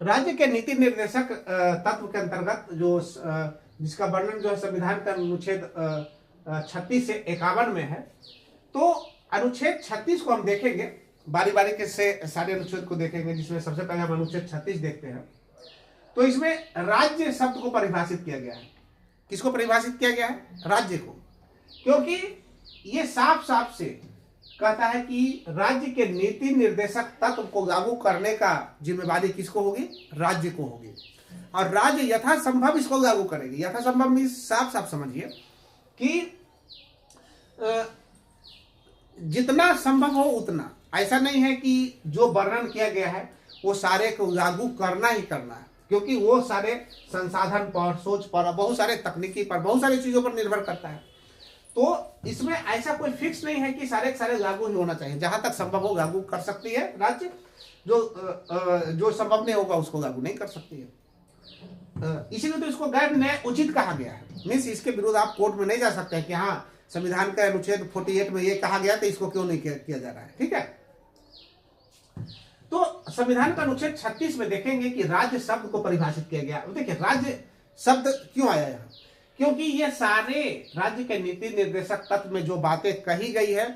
राज्य के नीति निर्देशक तत्व के अंतर्गत जिसका वर्णन जो है संविधान का अनुच्छेद 36 से 51 में है। तो अनुच्छेद 36 को हम देखेंगे, बारी बारी के से सारे अनुच्छेद को देखेंगे, जिसमें सबसे पहले हम अनुच्छेद 36 देखते हैं। तो इसमें राज्य शब्द को परिभाषित किया गया है। किसको परिभाषित किया गया है? राज्य को। क्योंकि ये साफ साफ से कहता है कि राज्य के नीति निर्देशक तत्व को लागू करने का जिम्मेवारी किसको होगी? राज्य को होगी। और राज्य यथासंभव इसको लागू करेगी। यथासंभव में साफ साफ समझिए कि जितना संभव हो उतना। ऐसा नहीं है कि जो वर्णन किया गया है वो सारे को लागू करना ही करना है, क्योंकि वो सारे संसाधन पर, सोच पर, बहुत सारे तकनीकी पर, बहुत सारी चीजों पर निर्भर करता है। तो इसमें ऐसा कोई फिक्स नहीं है कि सारे सारे लागू ही होना चाहिए। जहां तक संभव हो लागू कर सकती है राज्य, जो संभव नहीं होगा उसको लागू नहीं कर सकती है। इसीलिए तो इसको गैर न्याय उचित कहा गया है। मीन्स इसके विरुद्ध आप कोर्ट में नहीं जा सकते हैं कि हाँ संविधान का अनुच्छेद 48 में ये कहा गया तो इसको क्यों नहीं किया जा रहा है। ठीक है, तो संविधान का अनुच्छेद 36 में देखेंगे कि राज्य शब्द को परिभाषित किया गया। देखिए राज्य शब्द क्यों आया यहाँ? क्योंकि ये सारे राज्य के नीति निर्देशक तत्व में जो बातें कही गई है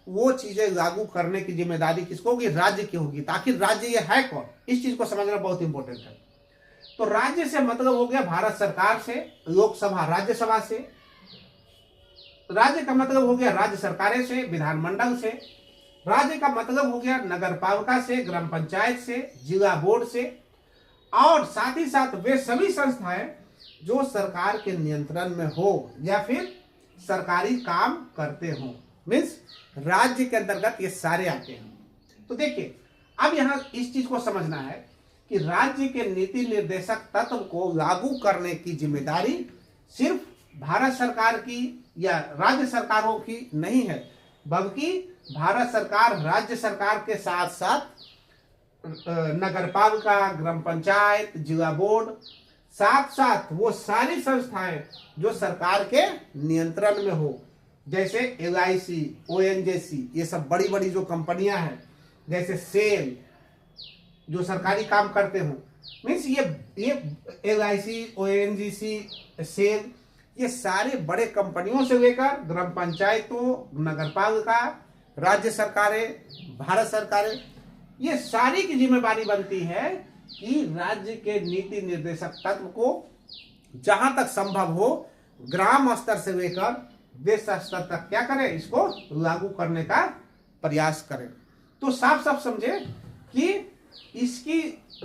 वो चीजें लागू करने की जिम्मेदारी किसको होगी? राज्य की होगी। आखिर राज्य ये है कौन? इस चीज को समझना बहुत इंपॉर्टेंट है। तो राज्य से मतलब हो गया भारत सरकार से, लोकसभा राज्यसभा से। राज्य का मतलब हो गया राज्य सरकारें से, विधानमंडल से। राज्य का मतलब हो गया नगर पालिका से, ग्राम पंचायत से, जिला बोर्ड से, और साथ ही साथ वे सभी संस्थाएं जो सरकार के नियंत्रण में हो या फिर सरकारी काम करते हो। मीन्स राज्य के अंतर्गत ये सारे आते हैं। तो देखिए अब यहां इस चीज को समझना है कि राज्य के नीति निर्देशक तत्व को लागू करने की जिम्मेदारी सिर्फ भारत सरकार की या राज्य सरकारों की नहीं है, बल्कि भारत सरकार राज्य सरकार के साथ साथ नगर पालिका, ग्राम पंचायत, जिला बोर्ड, साथ साथ वो सारी संस्थाएं जो सरकार के नियंत्रण में हो, जैसे LIC, ONGC, ये सब बड़ी बड़ी जो कंपनियां हैं, जैसे सेल जो सरकारी काम करते हो। मीन्स ये LIC, ONGC, सेल, ये सारे बड़े कंपनियों से लेकर ग्राम पंचायतों, नगर पालिका, राज्य सरकारें, भारत सरकारें, ये सारी की जिम्मेदारी बनती है कि राज्य के नीति निर्देशक तत्व को जहां तक संभव हो ग्राम स्तर से लेकर देश स्तर तक क्या करें? इसको लागू करने का प्रयास करें। तो साफ साफ समझे कि इसकी